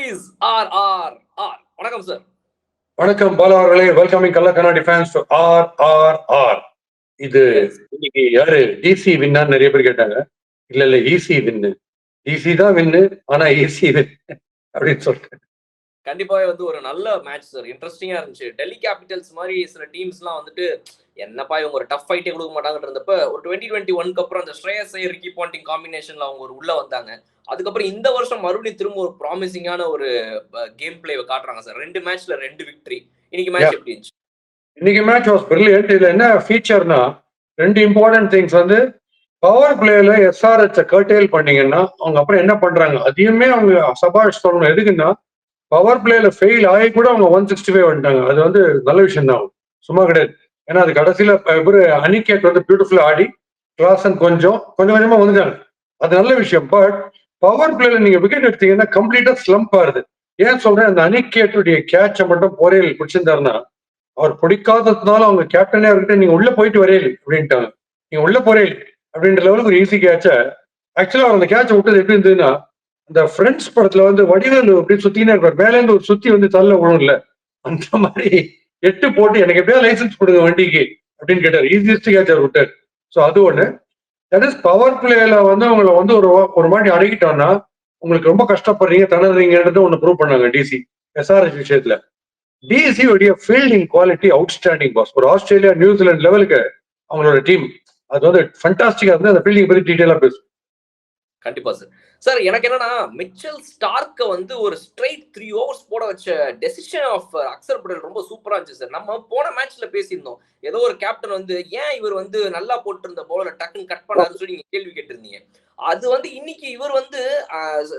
Is R R R. வணக்கம் sir. வணக்கம் பாலா அவர்களே. வெல்கமிங் கல்லா கண்ணாடி fans to R R R. இது இன்னைக்கு யாரு டிசி வின்னான்னு நிறைய பேர் கேட்டாங்க. இல்ல ஈசி வின்னு. டிசி தான் வின்னு, ஆனா ஈசி வின் அப்படின்னு சொல்லிட்டு கண்டிப்பாவே வந்து ஒரு நல்ல மேட்ச் சார். இன்ட்ரெஸ்டிங்கா இருந்துச்சு. டெல்லி கேபிட்டல்ஸ் மாதிரி சில டீம்ஸ்லாம் வந்துட்டு என்னப்பா இவங்க ஒரு டஃப் ஃபைட்டே கொடுக்க மாட்டாங்கன்னு இருந்தப்ப ஒரு 2021க்கு அப்புறம் அந்த ஸ்ரேயஸ் ஐயர், ரிக்கி பாண்டிங் காம்பினேஷன்ல அவங்க ஒரு உள்ள வந்தாங்க. அதுக்கப்புறம் இந்த வருஷம் மறுபடியும் திரும்ப ஒரு ப்ராமிசிங்கான ஒரு கேம் பிளேவை காட்டுறாங்க சார். 2 மேட்ச்ல 2 விக்டரி. இன்னைக்கு மேட்ச் எப்படி இருந்துச்சு? இன்னைக்கு மேட்ச் வாஸ் பிரில்லியன்ட். இதுல என்ன ஃபீச்சர்னா 2 இம்பார்ட்டன்ட் திங்ஸ் வந்து பவர் பிளேல எஸ்ஆர்ஹெச் கர்டெயில் பண்ணீங்கன்னா அவங்க அப்புறம் என்ன பண்றாங்க அதையுமே அவங்க சபாஷ் சொல்லணும். எதுக்குன்னா பவர் பிளேல ஃபெயில் ஆகி கூட அவங்க 165 வந்துட்டாங்க. அது வந்து நல்ல விஷயம் தான், சும்மா கிடையாது. ஏன்னா அது கடைசியில இவரு அனிகேட் வந்து பியூட்டிஃபுல்லா ஆடி கிளாசன் கொஞ்சம் கொஞ்சமா வந்துட்டாங்க. அது நல்ல விஷயம். பட் பவர் பிளேல நீங்க விக்கெட் எடுத்தீங்கன்னா கம்ப்ளீட்டா ஸ்லம்ப் ஆகுது. ஏன் சொல்றேன், அந்த அனிகேட்டுடைய கேட்சை மட்டும் பொறையில் பிடிச்சிருந்தாருன்னா அவர் பிடிக்காததுனால அவங்க கேப்டனே அவர்கிட்ட நீங்க உள்ள போயிட்டு வரையல அப்படின்ட்டாங்க. நீங்க உள்ள போறேன் அப்படின்ற லெவலுக்கு ஒரு ஈஸி கேட்ச. ஆக்சுவலா அவர் அந்த கேட்சை விட்டது எப்படி இருந்ததுன்னா, அந்த ஃப்ரெண்ட்ஸ் படத்துல வந்து வடிவேலு அப்படின்னு சுத்தினே இருப்பார், மேல இருந்து ஒரு சுத்தி வந்து தள்ள விழும்ல, அந்த மாதிரி 8 போட்டு எனக்கு எப்படியா லைசன்ஸ் கொடுங்க வண்டிக்கு அப்படின்னு கேட்டார். ஈஸியஸ்ட் கேட்ச் அவர் விட்டார். ஸோ அது ஒண்ணு. தட் இஸ் பவர் பிளேல வந்து உங்களை வந்து ஒரு மாதிரி அடக்கிட்டோம்னா உங்களுக்கு ரொம்ப கஷ்டப்படுறீங்க, திணறீங்கன்றது ஒண்ணு ப்ரூவ் பண்ணாங்க டிசி எஸ்ஆர்எச் விஷயத்துல. டிசி உடைய ஃபீல்டிங் குவாலிட்டி அவுட்ஸ்டாண்டிங் பாஸ். ஒரு ஆஸ்திரேலியா நியூசிலாந்து லெவலுக்கு அவங்களோட டீம் அது வந்து ஃபண்டாஸ்டிக்கா இருந்து அந்த ஃபீல்டிங் பத்தி டீடைலா பேசும். கண்டிப்பா சார். சார் எனக்கு என்னன்னா மிச்சல் ஸ்டார்க்க வந்து ஒரு ஸ்ட்ரைட் 3 ஓவர்ஸ் போட வச்ச டெசிஷன் ஆஃப் அக்சர் பட்டேல் ரொம்ப சூப்பரா இருந்துச்சு சார். நம்ம போன மேட்ச்ல பேசியிருந்தோம், ஏதோ ஒரு கேப்டன் வந்து ஏன் இவர் வந்து நல்லா போட்டு இருந்த போல டக்குன்னு கட் பண்ணாருன்னு சொல்லி நீங்க கேள்வி கேட்டிருந்தீங்க. அது வந்து இன்னைக்கு இவர் வந்து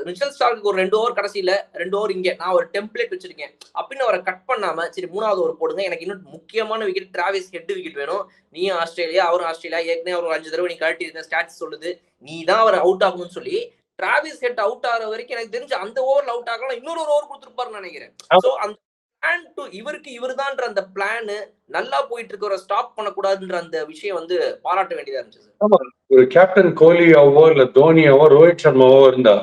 மிச்சல் ஸ்டார்க்கு ஒரு 2 ஓவர் கடைசியில 2 ஓவர் இங்க நான் ஒரு டெம்ப்ளேட் வச்சிருக்கேன் அப்படின்னு அவரை கட் பண்ணாம சரி 3வது ஓவர் போடுங்க, எனக்கு இன்னும் முக்கியமான விக்கெட் டிராவிஸ் ஹெட் விக்கெட் வேணும், நீயும் ஆஸ்திரேலியா அவரும் ஆஸ்திரேலியா, ஏற்கனவே ஒரு 5 தடவை நீ கழட்டி இருந்த ஸ்டாட்ஸ் சொல்லுது, நீ தான் அவர் அவுட் ஆகணும்னு சொல்லி டிராவிஸ் ஹெட் அவுட் ஆகிற வரைக்கும் எனக்கு தெரிஞ்சு அந்த ஓவர்ல அவுட் ஆகலாம் இன்னொரு ஓவர் கொடுத்துருப்பாருன்னு நினைக்கிறேன். சோ அந்த பிளான் டு இவருக்கு இவர்தான்ற அந்த பிளான் நல்லா போயிட்டு இருக்கிற ஸ்டாப் பண்ணக்கூடாதுன்ற அந்த விஷயம் வந்து பாராட்ட வேண்டியதா இருந்துச்சு சார். ஒரு கேப்டன் கோலியாவோ இல்ல தோனியாவோ ரோஹித் சர்மாவோ இருந்தா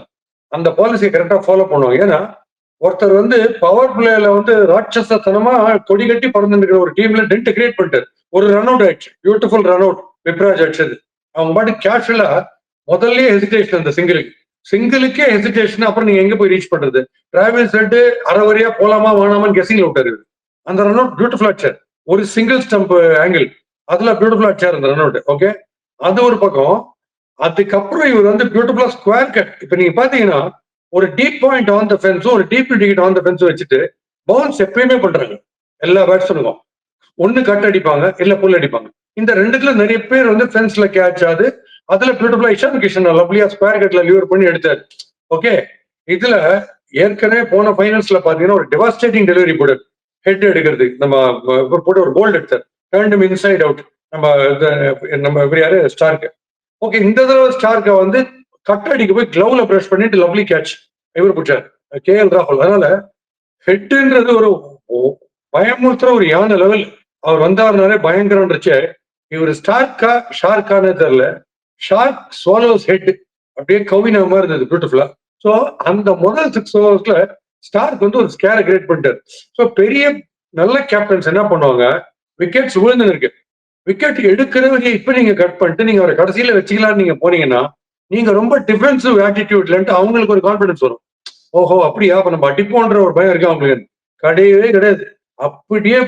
அந்த பாலிசியை கரெக்டா ஃபாலோ பண்ணுவாங்க. ஏன்னா ஒருத்தர் வந்து பவர் பிளேல வந்து ராட்சசத்தனமா கொடி கட்டி பறந்துருக்கிற ஒரு டீம்ல டென்ட் கிரியேட் பண்ணிட்டாரு. ஒரு ரன் அவுட் ஆயிடுச்சு, பியூட்டிஃபுல் ரன் அவுட் விப்ராஜ் அடிச்சது. அவங்க பாட்டு கேஷுவலா முதல்லயே ஹெசிடேஷன், அந்த சிங்கிளுக்கே ஹெசிடேஷன். அப்புறம் நீங்க எங்க போய் ரீச் பண்றது? டிராவிஸ் ஹெட் அரைவரியா போலாமா வேணாமான்னு கெஸிங்ல விட்டாரு. அந்த ரன் அவுட் பியூட்டிஃபுல் அடிச்சார். ஒரு சிங்கிள் ஸ்டம்ப் ஆங்கிள் அதுல பியூட்டிஃபுல் அடிச்சார் அந்த ரன் அவுட். ஓகே, அது ஒரு பக்கம். அதுக்கப்புறம் இவர் வந்து பியூட்டிஃபுல்லா ஸ்கொயர் கட். இப்ப நீங்க பாத்தீங்கன்னா ஒரு டீப் பாயிண்ட் ஆன் த ஃபென்ஸும் ஒரு டீப் விக்கெட் ஆன் த ஃபென்ஸும் வச்சுட்டு பவுன்ஸ் எப்பயுமே பண்றாங்க எல்லா பேட்ஸ்மேனுக்கும். ஒண்ணு கட் அடிப்பாங்க இல்ல புல் அடிப்பாங்க. இந்த ரெண்டுத்துல நிறைய பேர் வந்து ஃபென்ஸ்ல கேட்ச் ஆகுது. அதுல பியூட்டிஃபுல்லா இஷான் கிஷன் லவ்லியா ஸ்கொயர் கட்ல லிவர் பண்ணி எடுத்தாரு. ஓகே, இதுல ஏற்கனவே போன ஃபைனல்ஸ்ல பாத்தீங்கன்னா ஒரு டெவாஸ்டேட்டிங் டெலிவரி போடு ஹெட் எடுக்கிறது நம்ம போட்டு ஒரு போல்ட் எடுத்தார், டர்ன் இன்சைட் அவுட். நம்ம யாரு ஸ்டார்க்கு. ஓகே, இந்த தடவை ஸ்டார்க்கை வந்து கட்டடிக்கு போய் கிளவுல பிரஷ் பண்ணிட்டு லவ்லி கேட்ச் இவர் பிடிச்சார் KL ராகுல். அதனால ஹெட்ன்றது ஒரு பயமுறுத்துற ஒரு யானை லெவல். அவர் வந்தாருனாலே பயங்கரம்ன்றச்சு. இவர் ஸ்டார்க்கா ஷார்க்கானே தெரியல. ஷார்க் ஸ்வாலோஸ் ஹெட் அப்படியே கவின மாதிரி இருந்தது பியூட்டிஃபுல்லா. ஸோ அந்த முதல் 6 ஓவர்ஸ்ல ஸ்டார்க் வந்து ஒரு ஸ்கேரை கிரியேட் பண்ணிட்டார். ஸோ பெரிய நல்ல கேப்டன்ஸ் என்ன பண்ணுவாங்க, விக்கெட்ஸ் விழுந்து இருக்கு, விக்கெட் எடுக்கிறவங்க இப்ப நீங்க கட் பண்ணிட்டு நீங்க அவரை கடைசியில வச்சுக்கலாம்னு நீங்க போனீங்கன்னா நீங்க ரொம்ப டிஃபென்சிவ் ஆட்டிடியூட்லன்ட்டு அவங்களுக்கு ஒரு கான்பிடன்ஸ் வரும். ஓஹோ அப்படியா, அப்ப நம்ம அடிப்போன்ற ஒரு பயம் இருக்கு அவங்களுக்கு. கிடையவே கிடையாது. அப்படியே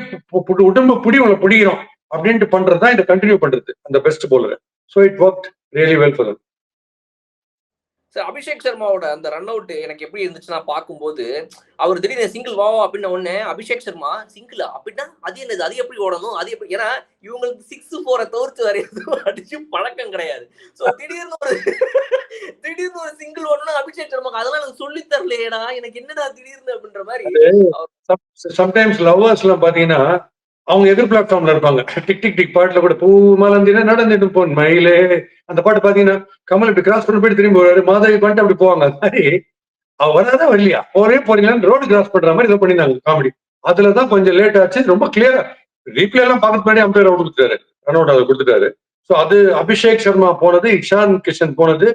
உடம்பு பிடிக்கிறோம் அப்படின்ட்டு பண்றதுதான் இதை கண்டினியூ பண்றது அந்த best bowler. So it worked really well for them. Sir Abhishek சர்மாவோட அந்த ரன் அவுட் எனக்கு எப்படி இருந்துச்சுன்னா பார்க்கும்போது அவர் திடீர்னு சிங்கிள் வா அப்படின்ன உடனே அபிஷேக் சர்மா சிங்கிள் அப்படின்னா அது என்னது, அது எப்படி ஓடணும், அது எப்படி, ஏன்னா இவங்களுக்கு 6-4 தவிர்த்து வேற எதுவும் அடிச்சு பழக்கம் கிடையாது. ஸோ திடீர்னு ஒரு சிங்கிள் ஓடணும்னா அபிஷேக் சர்மாக்கு அதெல்லாம் எனக்கு சொல்லி தரலையேடா, எனக்கு என்னடா திடீர்னு அப்படின்ற மாதிரி. சம்டைம்ஸ் லவ்வர்ஸ் எல்லாம் பாத்தீங்கன்னா அவங்க எதிர் பிளாட்ஃபார்ம்ல இருப்பாங்க. டிக் டிக் டிக் பாட்டுல கூட பூ மலர்ந்தினா நடந்துட்டு போன் மயிலே அந்த பாட்டு பாத்தீங்கன்னா கமல் இப்படி கிராஸ் பண்ணி போயிட்டு திரும்பி வருவாரு, மாதவி பண்ணிட்டு அப்படி போவாங்க. அது மாதிரி அவ வராதான் வரலையா ஒரே போறீங்களான்னு ரோடு கிராஸ் பண்ற மாதிரி ஏதோ பண்ணிருந்தாங்க காமெடி. அதுலதான் கொஞ்சம் லேட் ஆச்சு. ரொம்ப கிளியரா ரீப்ளே எல்லாம் பார்க்கறது முன்னாடி அம்பையர் அவுட் கொடுத்துட்டாரு, ரன் அவுட் அதை கொடுத்துட்டாரு. ஸோ அது அபிஷேக் சர்மா போனது, இஷான் கிஷன் போனது.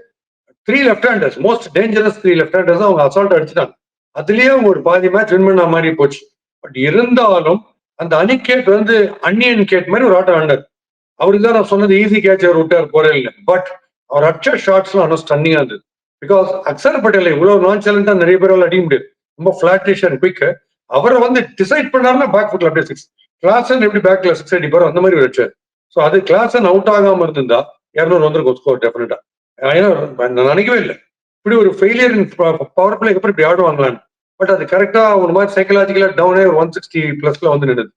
3 left handers, most dangerous 3 left handers அவங்க அசால்ட் அடிச்சுட்டாங்க. அதுலயே அவங்க ஒரு பாதி மேட்ச் வின் பண்ண மாதிரி போச்சு. பட் இருந்தாலும் அந்த அனிகேட் வந்து அன்னியன் கேட் மாதிரி ஒரு ஆட்டம் ஆண்டார். அவருக்கு தான் நான் சொன்னது ஈஸி கேட்ச் அவர் விட்டார் போறே இல்லை. பட் அவர் அடிச்ச ஷாட்ஸ்லாம் ஆனால் ஸ்டன்னிங்கா இருந்தது. பிகாஸ் அக்சர் பட்டேல் இவ்வளவு நான் சேலண்டா நிறைய பேரால் அடிக்க முடியாது. ரொம்ப ஃபிளாட்டிஷ் அண்ட் குயிக். அவரை வந்து டிசைட் பண்ணாருன்னா பேக் ஃபுட்ல அப்படியே சிக்ஸ். கிளாசன் எப்படி பேக்ல சிக்ஸ் அடிப்பாரோ அந்த மாதிரி வச்சார். ஸோ அது கிளாசன் அவுட் ஆகாம இருந்திருந்தா 200 வந்துருக்கும் ஸ்கோர் டெஃபினட்டா. ஏன்னா நான் நினைக்கவே இல்லை இப்படி ஒரு ஃபெயிலியர் பவர் பிளேக்கு அப்புறம் இப்படி ஆடுவாங்களான்னு. பட் அது கரெக்டா ஒரு மாதிரி சைக்கலாஜிக்கலா டவுனே 160 பிளஸ்ல வந்து நின்றுது.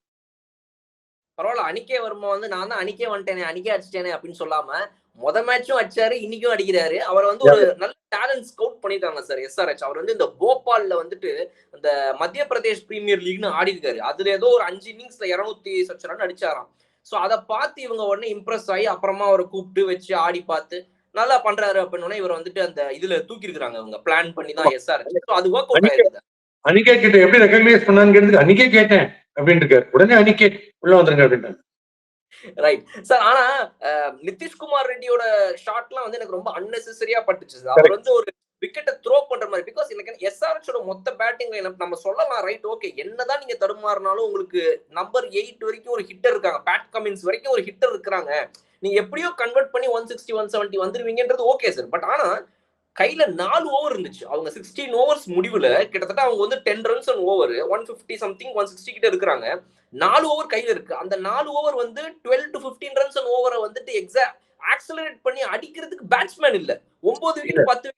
பரவாயில்ல, அணிக்கே வருமா வந்து நான் தான் அணிக்கே வந்துட்டேனே, அணிக்கே அடிச்சிட்டேனே அப்படின்னு சொல்லாம மொத மேட்சும் அடிச்சாரு, இன்னைக்கும் அடிக்கிறாரு. அவர் வந்து ஒரு நல்ல டேலண்ட் ஸ்கவுட் பண்ணிட்டாங்க சார் எஸ்ஆர்எச். அவர் வந்து இந்த போபால்ல வந்துட்டு இந்த மத்திய பிரதேஷ் பிரீமியர் லீக்னு ஆடி இருக்காரு. அதுல ஏதோ ஒரு 5 இன்னிங்ஸ்ல 200 சச் ரன் அடிச்சாராம். சோ அதை பார்த்து இவங்க உடனே இம்ப்ரெஸ் ஆகி அப்புறமா அவரை கூப்பிட்டு வச்சு ஆடி பார்த்து நல்லா பண்றாரு அப்படின்னு இவர் வந்துட்டு அந்த இதுல தூக்கி இருக்காங்க. இவங்க பிளான் பண்ணி தான் எஸ்ஆர்எச். அது ஒர்க் அவுட் ஆயிருக்கு. அனிகே கிட்ட எப்படி ரெகக்னைஸ் பண்ணான்னு அனிகே கேட்டேன் அப்படின்னு இருக்காரு. உடனே அனிகே உள்ள வந்துருங்க அப்படின்ட்டாங்க. Right sir. ஆனா நிதிஷ்குமார் ரெட்டியோட ஷாட்லாம் வந்து எனக்கு ரொம்ப அன்னெசரியா பட்டுச்சு சார். அவர் வந்து ஒரு விக்கெட்டை த்ரோ பண்ற மாதிரி. பிகாஸ் எனக்கு எஸ்ஆர்எச்சோட மொத்த பேட்டிங் நம்ம சொல்லலாம், ரைட், ஓகே, என்னதான் நீங்க தடுமாறினாலும் உங்களுக்கு நம்பர் 8 வரைக்கும் ஒரு ஹிட்டர் இருக்காங்க, பேட் கமின்ஸ் வரைக்கும் ஒரு ஹிட்டர் இருக்காங்க, நீங்க எப்படியோ கன்வெர்ட் பண்ணி 160 170 வந்துருவீங்கன்றது ஓகே சார். பட் ஆனா கையில 4 ஓவர் இருந்துச்சு. அவங்க 16 ஓவர்ஸ் முடிவுல கிட்டத்தட்ட அவங்க வந்து 10 ரன்ஸ் ஓவர் 150 சம்திங் 160 கிட்ட இருக்கிறாங்க. 4 ஓவர் கையில இருக்கு. அந்த 4 ஓவர் வந்து 12 to 15 ரன்ஸ் ஓவரை வந்துட்டு ஆக்சலரேட் பண்ணி அடிக்கிறதுக்கு பேட்ஸ்மேன் இல்ல. 9 விக்கெட் 10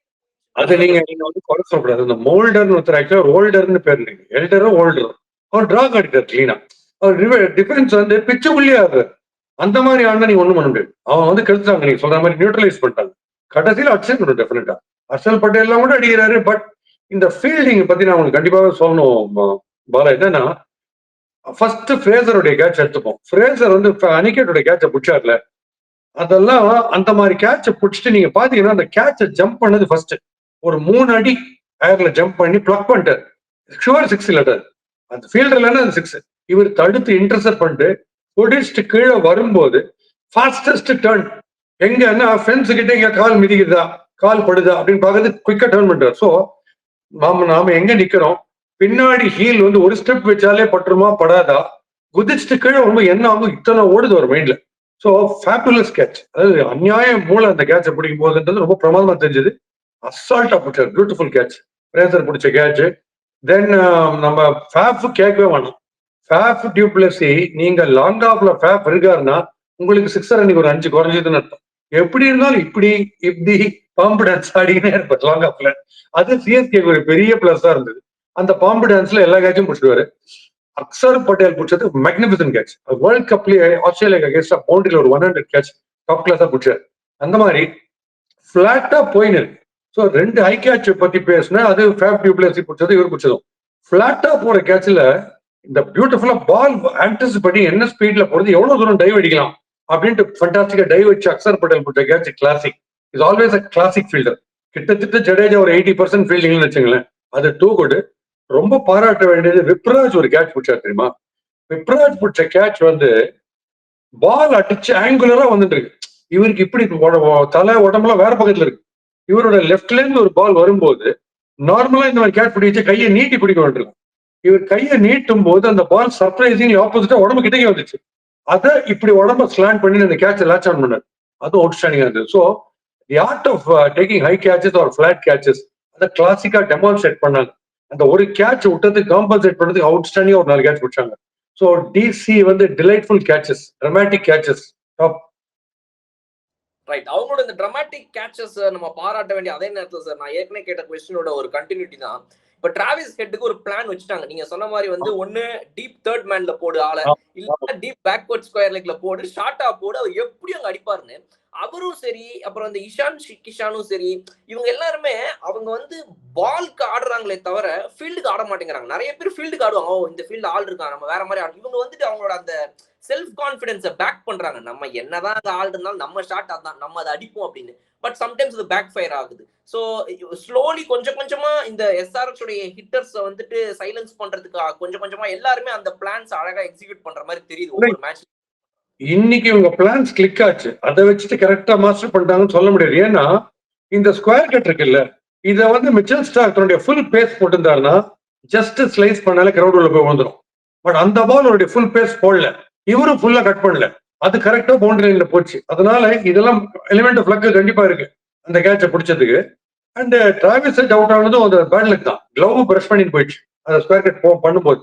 அது நீங்க வந்து குறை சொல்லக்கூடாது. இந்த மோல்டர்னு ஒருத்தர் ஆக்சுவலா ஓல்டர்னு பேர் இல்லைங்க, எல்டரோ ஓல்டரோ. அவர் டிரா காட்டிட்டார் கிளீனா. அவர் டிஃபென்ஸ் வந்து பிச்சுக்குள்ளேயே ஆடுறாரு. அந்த மாதிரி ஆனா நீங்க ஒண்ணும் பண்ண முடியாது. அவன் வந்து கெடுத்துட்டாங்க, நீங்க சொல்ற மாதிரி நியூட்ரலைஸ் பண்ணிட்டாங்க. கடைசியில் அடிச்சிருக்கணும் டெஃபினட்டா. ஹர்ஷல் பட்டேல் எல்லாம் கூட அடிக்கிறாரு. பட் இந்த ஃபீல்டிங் பத்தி நான் உங்களுக்கு கண்டிப்பாக சொல்லணும் பாலா. என்னன்னா ஃபர்ஸ்ட் ஃப்ரேசருடைய கேட்ச் எடுத்துப்போம். ஃப்ரேசர் வந்து அனிகேட்டோட கேட்சை பிடிச்சார்ல, அதெல்லாம் அந்த மாதிரி கேட்சை பிடிச்சிட்டு நீங்க பாத்தீங்கன்னா அந்த கேட்சை ஜம்ப் பண்ணது ஃபர்ஸ்ட் ஒரு 3 அடி ஏர்ல ஜம்ப் பண்ணி பிளக் பண்ணிட்டார். ஷுவர் 6 இல்ல, அந்த ஃபீல்டர்ல அது 6. இவர் தடுத்து இன்டர்செப்ட் பண்ணிட்டு பொடிச்சிட்டு கீழே வரும்போது ஃபாஸ்டஸ்ட் டர்ன் எங்கன்னா ஃபென்ஸ் கிட்ட இங்க கால் மிதிக்குதா கால் படுதா அப்படின்னு பார்க்கறது குயிக்கா டர்ன் பண்றாரு. ஸோ நாம எங்க நிக்கிறோம், பின்னாடி ஹீல் வந்து ஒரு ஸ்டெப் வச்சாலே பட்டுருமா படாதா, குதிச்சுட்டு கீழே ரொம்ப என்ன ஆகும், இத்தனை ஓடுது ஒரு மைண்ட்ல. So fabulous catch. அதாவது அநியாயம் மூளை அந்த கேட்சை பிடிக்கும் போதுன்றது ரொம்ப பிரமாதமா தெரிஞ்சது. அசால்ட்டா பிடிச்சார், பியூட்டிஃபுல் கேட்ச், பிரேசர் பிடிச்ச கேட்ச். தென் நம்ம ஃபேஃப் கேட்கவே வேணாம். ஃபேஃப் டியூப்ளசி நீங்க லாங் ஆஃப்ல ஃபேஃப் இருக்காருன்னா உங்களுக்கு சிக்ஸர் அன்னைக்கு ஒரு 5 குறைஞ்சதுன்னு அர்த்தம். எப்படி இருந்தாலும் இப்படி பாம்பு டான்ஸ் ஆடினே இருப்பார் லாங் ஆஃப்ல. அது சிஎஸ்கே ஒரு பெரிய பிளஸ்ஸா இருந்தது. அந்த பாம்பு டான்ஸ்ல எல்லா கேட்சும் பிடிச்சிடுவாரு. அக்சர் பட்டேல் பிடிச்சது மேக்னிபிசன்ட் கேட்ச். வேர்ல்ட் கப்லயே ஆஸ்திரேலியா அகேன்ஸ்டா பவுண்டரியில ஒரு 100 கேட்ச் டாப் கிளாஸா பிடிச்சாரு. அந்த மாதிரி பிளாட்டா போயின்னு இருக்கு. ஸோ 2 ஹை கேட்ச் பத்தி பேசினேன். அது ஃபேப் டியூப்ளசி பிடிச்சது, இவர் பிடிச்சதும். பிளாட்டா போற கேட்ச்ல இந்த பியூட்டிஃபுல்லா பால் ஆன்டிசிபேட் பண்ணி என்ன ஸ்பீட்ல போறது, எவ்வளவு தூரம் டைவ் அடிக்கலாம் அப்படின்ட்டு ஃபண்டாஸ்டிக்கா டைவ் வச்சு அக்சர் பட்டேல் பிடிச்ச catch classic. Is always a classic fielder. கிட்டத்தட்ட ஜடேஜா ஒரு 80% ஃபீல்டிங்னு வச்சுங்களேன். அது டூ குட். ரொம்ப பாராட்ட வேண்டியது விப்ராஜ் ஒரு கேட்ச் பிடிச்சா தெரியுமா. விப்ராஜ் பிடிச்ச கேட்ச் வந்து பால் அடிச்சு ஆங்குலரா வந்துட்டு இருக்கு. இவருக்கு இப்படி தலை உடம்புலாம் வேற பக்கத்துல இருக்கு. இவரோட லெப்ட்ல இருந்து ஒரு பால் வரும்போது நார்மலா இந்த மாதிரி கேட்ச் பிடிச்சு கையை நீட்டி பிடிக்க வேண்டியிருக்கும். இவர் கையை நீட்டும் போது அந்த பால் சர்ப்ரைசிங் ஆப்போசிட்டா உடம்பு கிட்டே வந்துச்சு. அதை இப்படி உடம்ப ஸ்லாண்ட் பண்ணி அந்த கேட்சை லாச் ஆன் பண்ணாரு. அதுவும் அவுட்ஸ்டாண்டிங்கா இருந்தது. So the art of taking high catches or flat catches அதை கிளாசிக்கா டெமான்ஸ்ட்ரேட் பண்ணாங்க. அந்த ஒரு கேட்ச் விட்டதுக்கு காம்பன்சேட் பண்ணதுக்கு அவுட்ஸ்டாண்டிங்கா ஒரு 4 கேட்ச் பிடிச்சாங்க. ஸோ டிசி வந்து delightful catches, dramatic catches, top. Right. அவங்களோட இந்த டிராமாட்டிக் கேட்சஸ் நம்ம பாராட்ட வேண்டிய அதே நேரத்தில் சார் நான் ஏற்கனவே கேட்ட கொஸ்டினோட ஒரு கண்டினியூட்டி தான். இப்ப டிராவிஸ் ஹெட்டுக்கு ஒரு பிளான் வச்சுட்டாங்க. நீங்க சொன்ன மாதிரி வந்து ஒன்னு டீப் தேர்ட் மேன்ல போடு ஆள, இல்ல டீப் பேக்வர்ட் ஸ்கொயர் லெக்ல போடு, ஷார்ட்டா போடு, அவர் எப்படி அங்க அடிப்பாருன்னு. அவரும் சரி, அப்புறம் அந்த இஷான் கிஷானும் சரி, இவங்க எல்லாருமே அவங்க வந்து பால்க்கு ஆடுறாங்களே தவிர ஃபீல்டுக்கு ஆட மாட்டேங்கிறாங்க. நிறைய பேர் ஃபீல்டுக்கு ஆடுவாங்க. ஓ, இந்த ஃபீல்டு ஆள் இருக்காங்க, நம்ம வேற மாதிரி ஆடு. இவங்க வந்துட்டு அவங்களோட அந்த செல்ஃப் கான்பிடன்ஸை பேக் பண்றாங்க. நம்ம என்னதான் அந்த ஆள் இருந்தாலும் நம்ம ஷாட் அதான், நம்ம அதை அடிப்போம் அப்படின்னு. பட் சம்டைம்ஸ் இது பேக் ஃபயர் ஆகுது. ஸோ ஸ்லோலி கொஞ்சம் கொஞ்சமா இந்த எஸ்ஆர்எச் உடைய ஹிட்டர்ஸ் வந்துட்டு சைலன்ஸ் பண்றதுக்கு கொஞ்சம் கொஞ்சமா எல்லாருமே அந்த பிளான்ஸ் அழகா எக்ஸிக்யூட் பண்ற மாதிரி தெரியுது ஒவ்வொரு மேட்ச். இன்னைக்கு உங்க பிளான்ஸ் கிளிக் ஆச்சு, அதை வச்சுட்டு கரெக்டா மாஸ்டர் பண்ணிட்டாங்கன்னு சொல்ல முடியாது. ஏன்னா இந்த ஸ்கொயர் கட் இருக்குல்ல, இதை வந்து மிச்சல் ஸ்டார்க் தன்னுடைய ஃபுல் பேஸ் போட்டிருந்தாருன்னா ஜஸ்ட் ஸ்லைஸ் பண்ணாலே கிரௌட் உள்ள போய் வந்துடும். பட் அந்த பால் அவருடைய ஃபுல் பேஸ் போடல, இவரும் ஃபுல்லா கட் பண்ணல, அது கரெக்டா பவுண்டரி லைன்ல போச்சு. அதனால இதெல்லாம் எலிமெண்ட் ஆஃப் லக் கண்டிப்பா இருக்கு அந்த கேட்சை பிடிச்சதுக்கு. அண்ட் டிராவிஸ் ஹெட் அவுட் ஆனதும் அந்த பேட் லக் தான், கிளவ் பிரஷ் பண்ணி போயிடுச்சு அந்த ஸ்கொயர் கட் பண்ணும்போது.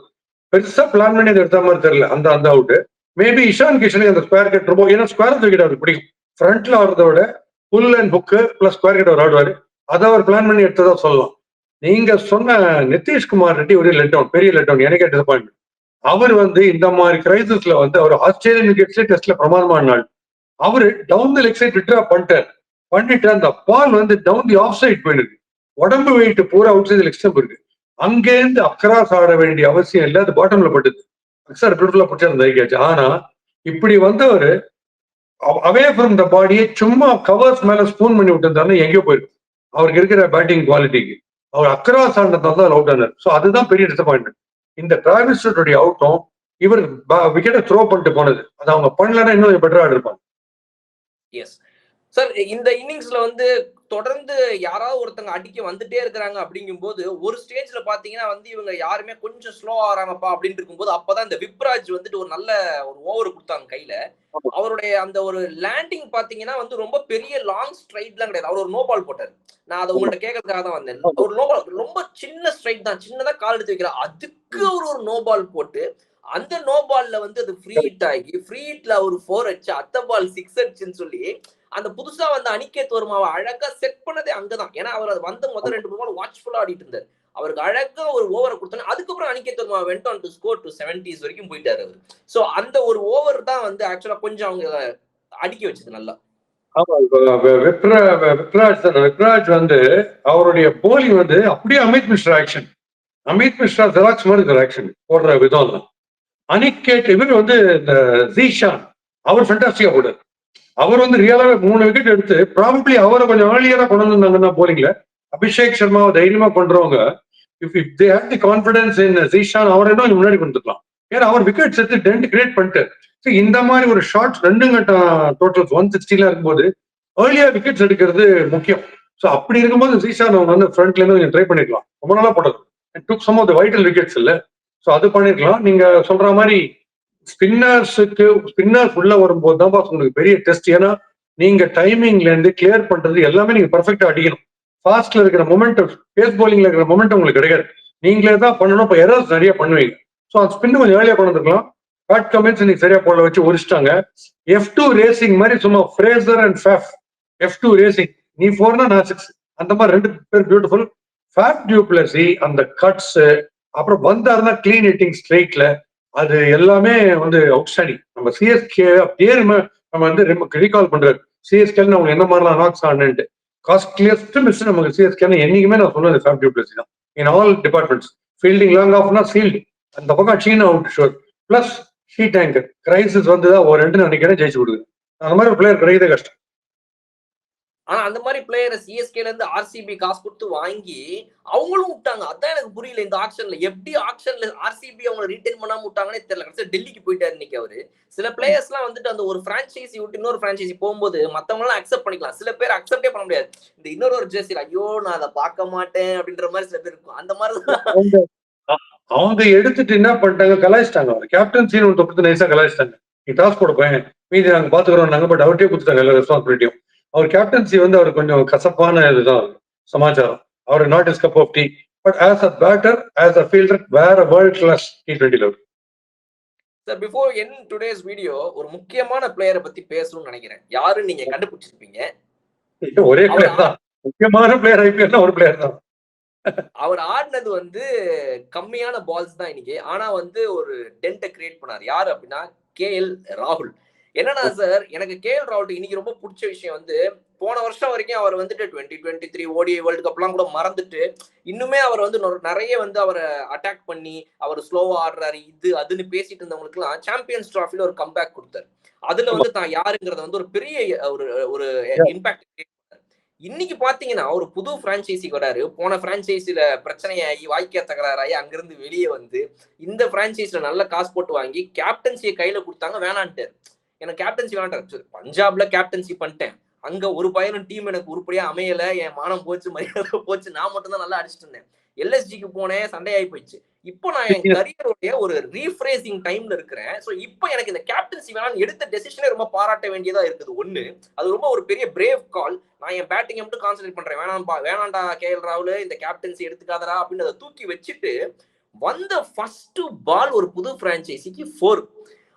பெருசா பிளான் பண்ணி எடுத்த மாதிரி தெரியல அந்த அந்த அவுட். மேபி இஷான் கிஷன் அந்த ஸ்கொயர் கட் ரொம்ப, ஏன்னா ஸ்கொயர் விக்கெட் அவருக்கு பிடிக்கும், ஃப்ரண்ட்ல ஆடுறத விட pull and hook plus square cut அவர் ஆடுவாரு, அதை அவர் பிளான் பண்ணி எடுத்ததா சொல்லலாம். நீங்க சொன்ன நிதிஷ்குமார் ரெட்டி ஒரு லெட் டவுன், பெரிய லெட் டவுன், எனக்கே டிசப்பாயின்மெண்ட். அவர் வந்து இந்த மாதிரி கிரைசிஸ்ல வந்து அவர் ஆஸ்திரேலியன் விக்கெட்ஸ்ல டெஸ்ட்ல பிரமாதமான நாள். அவரு down the leg side withdraw பண்ணிட்டு அந்த பால் வந்து டவுன் தி ஆஃப் சைட் போயிருக்கு, உடம்பு வெயிட் பூரா அவுட் சைட் லெக் ஸ்டம்ப் இருக்கு, அங்கேருந்து அக்ராஸ் ஆட வேண்டிய அவசியம் இல்லை, அது பாட்டம்ல பட்டுது. சார் பியூட்டிஃபுல்லா பிடிச்சிருந்த கேட்ச். ஆனா இப்படி வந்தவர் அவே ஃப்ரம் த பாடியை சும்மா கவர்ஸ் மேல ஸ்பூன் பண்ணி விட்டுருந்தாருன்னு எங்கேயோ போயிருக்கு அவருக்கு இருக்கிற பேட்டிங் குவாலிட்டிக்கு. அவர் அக்ராஸ் ஆனதால் தான் அவுட் ஆனார். ஸோ அதுதான் பெரிய டிசப்பாயின்மெண்ட். இந்த டிராவிஸ் ஹெட்டுடைய அவுட்டும் இவர் விக்கெட்டை த்ரோ பண்ணிட்டு போனது, அது அவங்க பண்ணலன்னா இன்னும் பெட்டரா ஆடிருப்பாங்க. எஸ் சார், இந்த இன்னிங்ஸ்ல வந்து தொடர்ந்து யாராவது ஒருத்தங்க அடிக்க வந்துட்டே இருக்கிறாங்க அப்படிங்கும்போது ஒரு ஸ்டேஜ்ல பாத்தீங்கன்னா வந்து இவங்க யாருமே கொஞ்சம் ஸ்லோ ஆறாங்கப்பா அப்படின்னு இருக்கும்போது அப்பதான் இந்த விப்ராஜ் வந்துட்டு ஒரு நல்ல ஒரு ஓவர் கொடுத்தாங்க கையில. அவருடைய அந்த ஒரு லேண்டிங் பாத்தீங்கன்னா வந்து ரொம்ப பெரிய லாங் ஸ்ட்ரைட்லாம் கிடையாது, அவர் ஒரு நோ பால் போட்டாரு. நான் அதை உங்கள்ட்ட கேட்கறதுக்காக தான் வந்தேன். ஒரு நோ பால் ரொம்ப சின்ன ஸ்ட்ரைட் தான், சின்னதா கால் எடுத்து வைக்கிறார், அதுக்கு அவர் ஒரு நோ பால் போட்டு அந்த நோ பால்ல வந்து அது ஃப்ரீ ஹிட் ஆகி ஃப்ரீ ஹிட்ல அவர் 4 அடிச்சு அத்த பால் 6 அடிச்சுன்னு சொல்லி அந்த புதுசா வந்து அனிகேத் வர்மாவை அழகா செட் பண்ணதே அங்கதான். ஏன்னா அவர் அது வந்து முதல் 2 பால் வாட்ச்ஃபுல்லா ஆடிட்டு இருந்தார், அவருக்கு அழகா ஒரு ஓவரை கொடுத்தாங்க. அதுக்கப்புறம் Aniket Varma went on to score to 70s வரைக்கும் போயிட்டாரு அவர். சோ அந்த ஒரு ஓவர் தான் வந்து ஆக்சுவலா கொஞ்சம் அவங்க அடிக்க வச்சது நல்லா. ஆமா, விப்ராஜ் வந்து அவருடைய போலிங் வந்து அப்படியே அமித் மிஸ்ரா ஆக்ஷன், அமித் மிஸ்ரா ஜெராக்ஸ் மாதிரி ஆக்ஷன் போடுற விதம் தான். அனிகேட் இவர் வந்து இந்த ஜீஷான் அவர் ஃபென்டாஸ்டிக்கா போடுறாரு. அவர் வந்து ரியலாவே 3 விக்கெட் எடுத்து ப்ராபப்ளி அவரை கொஞ்சம் ஏர்லியரா கொண்டு வந்திருந்தாங்கன்னா போலிங்ல அபிஷேக் சர்மாவை தைரியமா பண்றவங்க if they have the confidence in Zeeshan அவர் இன்னும் முன்னாடி கொடுத்துக்கலாம். ஏன்னா அவர் விக்கெட் எடுத்து டென்ட் கிரியேட் பண்ணிட்டு இந்த மாதிரி ஒரு ஷார்ட்ஸ் 2 கட்டம் டோட்டல் 160 இருக்கும்போது ஏர்லியா விக்கெட்ஸ் எடுக்கிறது முக்கியம். ஸோ அப்படி இருக்கும்போது ஜீஷான் அவங்க வந்து ஃப்ரண்ட்ல இருந்து கொஞ்சம் ட்ரை பண்ணிருக்கலாம், ரொம்ப நாளா போட்டது took some of the vital wickets இல்ல. ஸோ அது பண்ணிருக்கலாம். நீங்க சொல்ற மாதிரி ஸ்பின்னர்ஸ் உள்ள வரும்போது தான் உங்களுக்கு பெரிய டெஸ்ட். ஏன்னா நீங்க டைமிங்ல இருந்து கிளியர் பண்றது எல்லாமே நீங்க பர்ஃபெக்டா அடிக்கணும். ஃபாஸ்ட்ல இருக்கிற மொமெண்டம், பேஸ் போலிங்ல இருக்கிற மொமெண்டம் உங்களுக்கு கிடைக்காது, நீங்களே தான் பண்ணணும். இப்போ எரர்ஸ் நிறைய பண்ணுவீங்க. ஸோ அந்த ஸ்பின் கொஞ்சம் ஏர்லியா கொண்டு வந்துருக்கலாம். பேட் கமெண்ட்ஸ் இன்னைக்கு சரியா போல வச்சு ஒடிச்சிட்டாங்க. F2 ரேசிங் மாதிரி சும்மா Fraser and Faf, F2 racing நீ 4னா நான் 6, அந்த மாதிரி 2 பேர் பியூட்டிஃபுல். ஃபேஃப் டியூப்ளசி அந்த கட்ஸ், அப்புறம் வந்தாருன்னா கிளீன் ஹிட்டிங் ஸ்ட்ரைட்ல, அது எல்லாமே வந்து அவுட்ஸ்டாண்டிங். நம்ம சிஎஸ்கே பேர் நம்ம வந்து ரீகால் பண்றாரு, சிஎஸ்கேன்னு அவங்க என்ன மாதிரிலாம் நாக்ஸ் ஆனன்ட்டு. காஸ்ட்லியஸ்ட் மிஸ் நமக்கு சிஎஸ்கேன்னு என்னைக்குமே நான் சொல்லுவேன் ஃபேஃப் டியூப்ளசி தான் in all departments. Fielding long ஆஃப்னா ஃபீல்டு, அந்த பக்கம் சீனா அவுட் ஷோர் பிளஸ் ஷீட் டேங்கர் கிரைசிஸ் வந்துதான் ஒரு 2 நினைக்கிறேன் ஜெயிச்சு கொடுக்குது. அந்த மாதிரி ஒரு பிளேயர் கிடையதே கஷ்டம். ஆனா அந்த மாதிரி பிளேயரை சிஎஸ்கேல இருந்து ஆர்சிபி காசு கொடுத்து வாங்கி அவங்களும் விட்டாங்க. அதான் எனக்கு புரியல இந்த ஆக்ஷன்ல, எப்படி ஆக்ஷன்ல ஆர்சிபி அவங்க ரீட்டைன் பண்ணாம விட்டாங்கன்னே தெரியல. கடைசியா டெல்லிக்கு போயிட்டாரு இன்னைக்கு அவரு. சில பிளேயர்ஸ் எல்லாம் வந்துட்டு அந்த ஒரு பிரான்சைசி விட்டு இன்னொரு பிரான்சைசி போகும்போது மத்தவங்க எல்லாம் அக்செப்ட் பண்ணிக்கலாம், சில பேர் அக்செப்டே பண்ண முடியாது. இந்த இன்னொரு ஒரு ஜெர்சியில் ஐயோ நான் அதை பார்க்க மாட்டேன் அப்படின்ற மாதிரி சில பேர் இருக்கும். அந்த மாதிரி அவங்க எடுத்துட்டு என்ன பண்ணிட்டாங்க, கலாய்ச்சிட்டாங்க. அவர் கேப்டன்சின்னு ஒரு தொகுத்து நைஸா கலாய்ச்சிட்டாங்க. நீ டாஸ் போட போய் மீதி நாங்க பாத்துக்கிறோம் நாங்க, பட் அவர்கிட்டயே கொடுத்துட்டாங்க எல்லா ரெஸ்பான்சிபிலிட்டியும். அவர் கேப்டன்சி வந்து அவர் கொஞ்சம் கசப்பான இதுதான் சமாச்சாரம். அவர் not his cup of tea, but as a batter, as a fielder வேற world class T20 level. Sir before என் டுடேஸ் வீடியோ ஒரு முக்கியமான பிளேயரை பத்தி பேசணும்னு நினைக்கிறேன். யாருன்னு நீங்க கண்டுபிடிச்சிருப்பீங்க. ஒரே பிளேயர் தான், முக்கியமான பிளேயர் ஐபிஎல் ஒரு பிளேயர் தான். அவர் ஆடினது வந்து கம்மியான பால்ஸ் தான் இன்னைக்கு, ஆனா வந்து ஒரு டென்ட்டை கிரியேட் பண்ணார். யாரு அப்படின்னா KL ராகுல். என்னன்னா சார், எனக்கு KL ராகுல் இன்னைக்கு ரொம்ப பிடிச்ச விஷயம் வந்து போன வருஷம் வரைக்கும் அவர் வந்துட்டு 2023 ODI வேர்ல்டு கப்லாம் கூட மறந்துட்டு இன்னுமே அவர் வந்து நிறைய வந்து அவரை அட்டாக் பண்ணி அவர் ஸ்லோவா ஆடுறாரு இது அதுன்னு பேசிட்டு இருந்தவங்களுக்கு எல்லாம் சாம்பியன்ஸ் டிராஃபில ஒரு கம்பேக் கொடுத்தாரு. அதுல வந்து தான் யாருங்கிறத வந்து ஒரு பெரிய ஒரு இம்பாக்ட். இன்னைக்கு பாத்தீங்கன்னா ஒரு புது பிரான்சைசிக்கு வராரு. போன பிரான்சைசில பிரச்சனையாகி வாய்க்கா தகராறாயி அங்கிருந்து வெளியே வந்து இந்த பிரான்சைஸ்ல நல்ல காசு போட்டு வாங்கி கேப்டன்சியை கையில கொடுத்தாங்க, வேணான்ட்டு. எனக்கு கேப்டன்சி வேண்டாம், பஞ்சாப்ல கேப்டன்சி பண்ணிட்டேன், அங்க ஒரு பையனும் டீம் எனக்கு உருப்படியா அமையல, என் மானம் போச்சு, மரியாதை போச்சு, நான் மட்டும் தான் நல்லா அடிச்சிட்டு இருந்தேன். எல்எஸ்ஜிக்கு போனேன், சண்டையாயி போயிடுச்சு. இப்போ நான் என் கரியருடைய ஒரு ரீஃப்ரேசிங் டைம்ல இருக்கிறேன். சோ இப்போ எனக்கு இந்த கேப்டன்சி வேணாம்னு எடுத்த டெசிஷனே ரொம்ப பாராட்ட வேண்டியதா இருக்குது. ஒண்ணு, அது ரொம்ப ஒரு பெரிய பிரேவ் கால். நான் என் பேட்டிங்கை மட்டும் கான்சென்ட்ரேட் பண்றேன். வேணாம்டா கேஎல் ராகுல், இந்த கேப்டன்சி எடுத்துக்காதடா அப்படின்னு அதை தூக்கி வச்சுட்டு வந்த ஃபர்ஸ்ட் பால் ஒரு புது பிரான்ச்சைசிக்கு 4.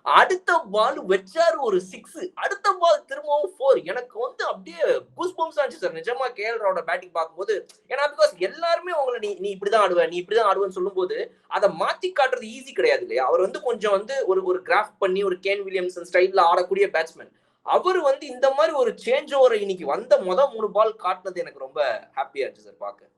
அடுத்த பால் வச்சாரு ஒரு 6. அடுத்த பால் திரும்பவும் 4. எனக்கு வந்து அப்படியே கூஸ் பம்ப்ஸ் ஆச்சு சார் நிஜமா கேஎல் ராவோட பேட்டிங் பார்க்கும்போது. ஏன்னா பிகாஸ் எல்லாருமே உங்களை நீ இப்படிதான் ஆடுவ, நீ இப்படிதான் ஆடுவேன்னு சொல்லும்போது அதை மாத்தி காட்டுறது ஈஸி கிடையாது இல்லையா? அவர் வந்து கொஞ்சம் வந்து ஒரு கிராஃப்ட் பண்ணி ஒரு கேன் வில்லியம்சன் ஸ்டைல்ல ஆடக்கூடிய பேட்ஸ்மேன். அவர் வந்து இந்த மாதிரி ஒரு சேஞ்ச் ஓவரை இன்னைக்கு வந்த 3 பால் காட்டினது எனக்கு ரொம்ப ஹாப்பியா இருந்துச்சு சார் பார்க்க.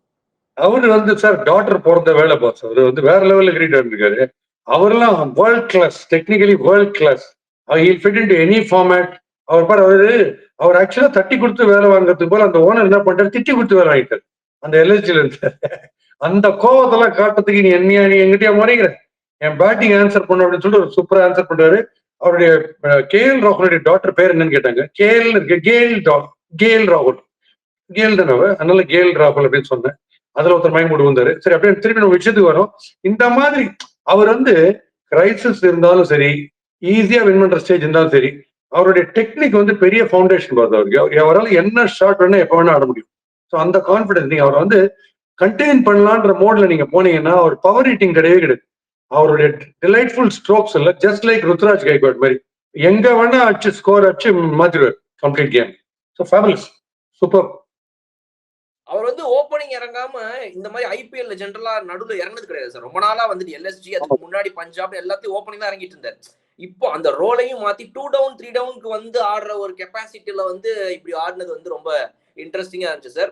அவரு வந்து சார் டாக்டர் பிறந்த வேலை பாஸ். அவரு வந்து வேற லெவல்ல கிரீட் இருக்காரு. அவரெல்லாம் world class, technically world class. He'll fit into any format. அவர் பாரு, அவர் ஆக்சுவலா தட்டி கொடுத்து வேலை வாங்குறதுக்கு போல அந்த ஓனர் என்ன பண்றாரு, திட்டி கொடுத்து வேலை வாங்கிட்டாரு அந்த எல்எஸ்ஜில இருந்து. அந்த கோவத்தெல்லாம் காட்டுறதுக்கு நீ எங்கிட்டயா முறைகிற, என் பேட்டிங் ஆன்சர் பண்ண அப்படின்னு சொல்லிட்டு ஒரு சூப்பரா ஆன்சர் பண்றாரு. அவருடைய கேஎல் ராகுலுடைய டாக்டர் பேர் என்னன்னு கேட்டாங்க. கேஎல் ராகுல். கேல் தானே, அதனால கேஎல் ராகுல் அப்படின்னு சொன்னேன். அதுல ஒருத்தர் மயங்க போட்டு வந்தாரு. சரி, அப்படியே திருப்பி நம்ம விஷயத்துக்கு வரோம். இந்த மாதிரி அவர் வந்து கிரைசிஸ் இருந்தாலும் சரி, ஈஸியா வின் பண்ற ஸ்டேஜ் இருந்தாலும் சரி, அவருடைய டெக்னிக் வந்து பெரிய ஃபவுண்டேஷன் பார்த்து அவருக்கு. அவரால் என்ன ஷாட் வேணா எப்ப வேணா ஆட முடியும். ஸோ அந்த கான்பிடன்ஸ் நீங்க அவரை வந்து கண்டெயின் பண்ணலான்ற மோட்ல நீங்க போனீங்கன்னா அவர் பவர் ஹிட்டிங் கிடையவே கிடையாது. அவருடைய டிலைட்ஃபுல் ஸ்ட்ரோக்ஸ் இல்ல, ஜஸ்ட் லைக் ருத்ராஜ் கைக்வாட் மாதிரி எங்க வேணா அடிச்சு ஸ்கோர் அடிச்சு மாத்திடுவார் complete game. So fabulous, super. அவர் வந்து ஓப்பனிங் இறங்காம இந்த மாதிரி ஐபிஎல்ல ஜென்ரலா நடுவுல இறங்கினது கிடையாது சார். ரொம்ப நாளா வந்துட்டு எல்எஸ்ஜி, அதுக்கு முன்னாடி பஞ்சாப் எல்லாத்தையும் ஓப்பனிங் தான் இறங்கிட்டு இருந்தார். இப்போ அந்த ரோலையும் மாத்தி 2 டவுன் 3 டவுனுக்கு வந்து ஆடுற ஒரு கெப்பாசிட்டியில வந்து இப்படி ஆடினது வந்து ரொம்ப இன்ட்ரெஸ்டிங்கா இருந்துச்சு சார்.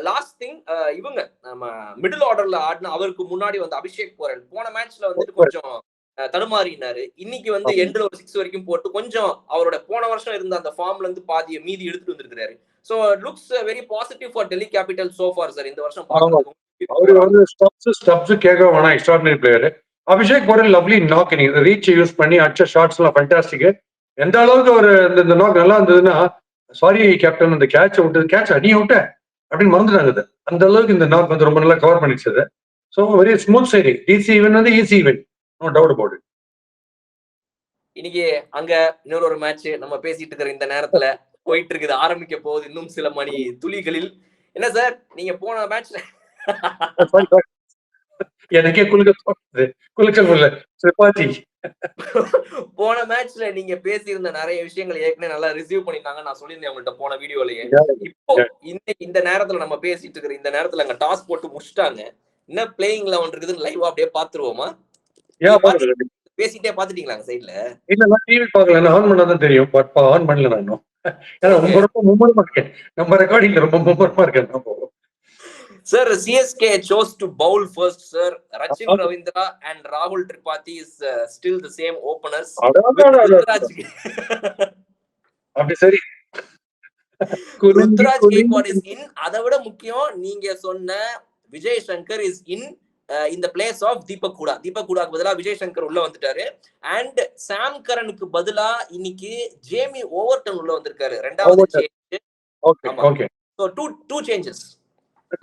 லாஸ்ட் திங், இவங்க நம்ம மிடில் ஆர்டர்ல ஆடின அவருக்கு முன்னாடி வந்து அபிஷேக் போரல் போன மேட்ச்ல வந்துட்டு கொஞ்சம் தடுமாறினாரு. இன்னைக்கு வந்து எண்ட்ல ஒரு 6 வரைக்கும் போட்டு கொஞ்சம் அவரோட போன வருஷம் இருந்த அந்த ஃபார்ம்ல இருந்து பாதியை மீதி எடுத்துட்டு வந்திருக்காரு. So looks very positive for Delhi capital so for sir இந்த வருஷம். அவரு வந்து ஸ்டப்ஸ் கேட்க வேணாம், எக்ஸ்ட்ராடினரி பிளேயர். அபிஷேக் ஒரு லவ்லி நாக், நீங்க ரீச் யூஸ் பண்ணி அடிச்ச ஷாட்ஸ் எல்லாம் ஃபேண்டாஸ்டிக். எந்த அளவுக்கு ஒரு இந்த நாக் நல்லா இருந்ததுன்னா, சாரி கேப்டன் அந்த கேட்ச் விட்டது, கேட்ச் அடி விட்ட அப்படின்னு மறந்துட்டாங்க. அந்த அளவுக்கு இந்த நாக் வந்து ரொம்ப நல்லா கவர் பண்ணிச்சது. So very smooth siding. DC event வந்து easy event, no doubt about it. இன்னைக்கு அங்க இன்னொரு மேட்ச் நம்ம பேசிட்டு இருக்கிற இந்த நேரத்துல போயிட்டு இருக்குது, ஆரம்பிக்க போகுது இன்னும் சில மணி துளிகளில். என்ன சார் நீங்க போன மேட்ச்ல எனக்கே போன மேட்ச்ல நீங்க பேசியிருந்த நிறைய விஷயங்கள் ஏற்கனவே நல்லா ரிசீவ் பண்ணிருந்தாங்க. நான் சொல்லியிருந்தேன் உங்கள்ட்ட போன வீடியோலயே. இப்போ இந்த நேரத்துல நம்ம பேசிட்டு இருக்கிற இந்த நேரத்துல அங்க டாஸ் போட்டு முடிச்சிட்டாங்க. என்ன பிளேயிங் 11 இருக்குதுன்னு லைவா அப்படியே பாத்துருவோமா? பேசிட்டே பாத்துட்டீங்களா சைட்ல? இல்ல, நான் டிவி பார்க்கல, நான் ஆன் பண்ணாதான் தெரியும். பட் ஆன் பண்ணல நான் இன்னும். ஏன்னா ரொம்ப மும்முரமா இருக்கேன், நம்ம ரெக்கார்டிங்ல ரொம்ப மும்முரமா இருக்கேன். Sir, CSK chose to bowl first, sir. Rachin Ravindra and Rahul Tripathi is still the same openers. அப்படி சரி. Ruturaj Gaikwad is in. அதை விட முக்கியம் நீங்க சொன்ன விஜய் சங்கர் is in இந்த பிளேஸ் ஆஃப் தீபக் ஹூடா. தீபக் ஹூடாக்கு பதிலா விஜய் சங்கர் உள்ள வந்துட்டாரு. அண்ட் சாம் கரனுக்கு பதிலா இன்னைக்கு ஜேமி ஓவர்டன் உள்ள வந்திருக்காரு. ரெண்டாவது change. Okay. So two changes.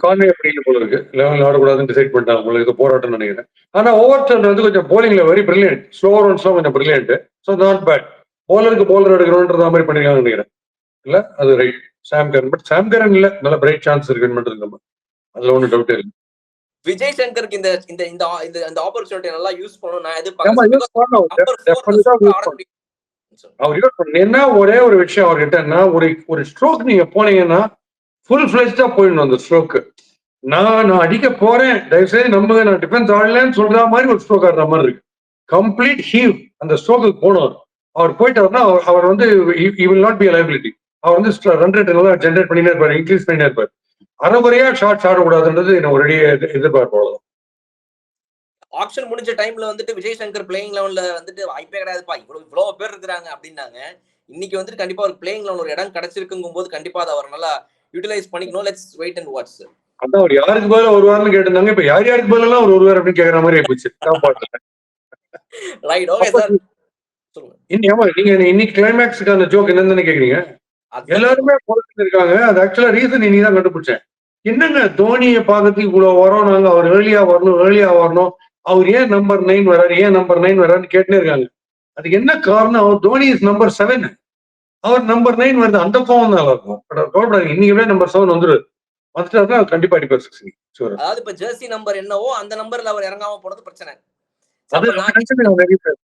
Conway அப்படி இல்லை போல இருக்கு, லெவல் ஆடக்கூடாதுன்னு டிசைட் பண்ணிட்டாங்க உங்களுக்கு, போராட்டம் நினைக்கிறேன். ஆனா ஓவர்டன் வந்து கொஞ்சம் போலிங்ல வெரி பிரில்லியன்ட், ஸ்லோவர் ஒன்ஸ்லாம் கொஞ்சம் பிரில்லியன்ட். So not bad. போலருக்கு போலர் எடுக்கணும்ன்ற மாதிரி பண்ணிருக்காங்க நினைக்கிறேன். இல்ல அது right. Sam Curran, but Sam Curran இல்ல, நல்ல பிரைட் சான்ஸ் இருக்கு பண்றது நம்ம, அதுல ஒன்றும் டவுட் இல்லை. விஜய் சங்கருக்கு இந்த ஆப்பர்ச்சுனிட்டி நல்லா யூஸ் பண்ணணும் நான் எதிர்பார்க்கிறேன். என்ன ஒரே ஒரு விஷயம் அவர்கிட்ட, ஒரு ஸ்ட்ரோக் நீங்க போனீங்கன்னா ஃபுல் ஃபிளெஜ்டா போயிடணும் அந்த ஸ்ட்ரோக்கு. நான் அடிக்க போறேன், தயவுசெய்து நம்புங்க, நான் டிஃபென்ஸ் ஆடலன்னு சொல்ற மாதிரி ஒரு ஸ்ட்ரோக் ஆடுற மாதிரி இருக்கு. கம்ப்ளீட் ஹீவ் அந்த ஸ்ட்ரோக்கு போனவர். அவர் போயிட்டாருன்னா அவர் வந்து he will not be a liability. அவர் வந்து ரன் ரேட் நல்லா ஜென்ரேட் பண்ணிட்டே இருப்பாரு, இன்க்ரீஸ் பண்ணிட்டே இருப்பாரு. அரைகுறையா ஷார்ட்ஸ் ஆடக்கூடாதுன்றது என்ன ஒரு எதிர்பார்ப்பு. அவ்வளவுதான். ஆப்ஷன் முடிஞ்ச டைம்ல வந்துட்டு விஜய் சங்கர் பிளேயிங் லெவன்ல வந்துட்டு வாய்ப்பே கிடையாதுப்பா, இவ்வளவு பேர் இருக்கிறாங்க அப்படின்னாங்க. இன்னைக்கு வந்துட்டு கண்டிப்பா ஒரு பிளேயிங் லெவன் ஒரு இடம் கிடைச்சிருக்குங்கும் போது கண்டிப்பா அதை அவர் நல்லா யூட்டிலைஸ் பண்ணிக்கணும். Let's wait and watch. அதான் அவர் யாருக்கு பதிலா வருவார்னு கேட்டிருந்தாங்க, இப்ப யாருக்கு பதிலெல்லாம் ஒரு வருவார் அப்படின்னு கேட்கற மாதிரி ஆயிடுச்சு. Right, okay sir. நீங்க இன்னைக்கு கிளைமேக்ஸுக்கான ஜோக் என்னன்னு கேக்குறீங்க? அதுதான் எல்லாருமே பொறுத்து இருக்காங்க. அது ஆக்சுவலா ரீசன் இன்னைக்கு கண்டுபிடிச்சேன். என்னங்க தோனியை பார்க்கறதுக்கு இவ்வளவு வரோம் நாங்க, அவர் ஏர்லியா வரணும், அவர் ஏன் நம்பர் 9 வராரு, ஏன் நம்பர் 9 வராருன்னு கேட்டுனே இருக்காங்க. அதுக்கு என்ன காரணம்? அவர் தோனி இஸ் நம்பர் 7, அவர் நம்பர் 9 வருது. அந்த கோவம் தான் இருக்கும். கவலைப்படாதீங்க, இன்னைக்கு நம்பர் 7 வந்துருது. வந்துட்டாருன்னா கண்டிப்பா அடிப்பார் 6. ஷூர். அதாவது இப்ப ஜெர்சி நம்பர் என்னவோ அந்த நம்பர்ல அவர் இறங்காம போனது பிரச்சனை. அது அப்ப நான் நிறைய பேர்.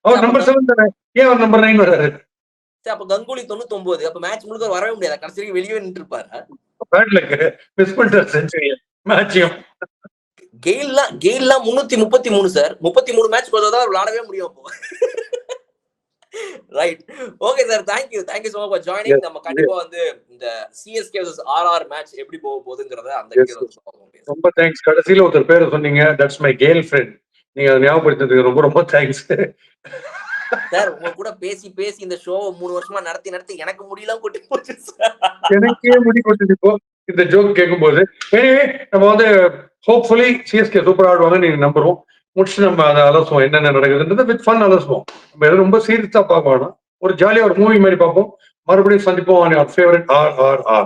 அவர் நம்பர் 7 தானே, ஏன் அவர் நம்பர் 9 வராரு? அப்ப கங்குலி 99, அப்ப மேட்ச் முழுக்க வரவே முடியாது, கடைசி வரைக்கும் வெளியே நின்று இருப்பாரு. பேட் லக், மிஸ் பண்ணிட்டார் செஞ்சுரி மேட்சையும். கெயில்லாம் 333 சார், 33 மேட்ச் தான் விளையாடவே முடியும் அப்போ. Right, okay sir, thank you so much for joining. நம்ம கண்டிப்பா வந்து இந்த சிஎஸ்கே vs ஆர்ஆர் மேட்ச் எப்படி போக போகுதுங்கறத அந்த வீடியோல ரொம்ப தேங்க்ஸ். கடைசியில ஒருத்தர் பேரை சொன்னீங்க, தட்ஸ் மை கேர்ள் ஃப்ரெண்ட். நீங்க ஞாபகப்படுத்தினதுக்கு ரொம்ப ரொம்ப தேங்க்ஸ் சார். உங்க கூட பேசி இந்த ஷோவை 3 வருஷமா நடத்தி எனக்கு முடியலாம் கொட்டி போச்சு சார். எனக்கே முடி கொட்டுது இப்போ இந்த ஜோக் கேட்கும்போது. எனவே நம்ம வந்து ஹோப்ஃபுல்லி சிஎஸ்கே சூப்பர் ஆடுவாங்க நீங்க நம்புறோம். முடிச்சு நம்ம அதை அலசுவோம், என்னென்ன நடக்குதுன்றது வித் ஃபன் அலசுவோம். நம்ம எதுவும் ரொம்ப சீரியஸா பார்க்க வேணாம், ஒரு ஜாலியா ஒரு மூவி மாதிரி பார்ப்போம். மறுபடியும் சந்திப்போம். Favourite RRR.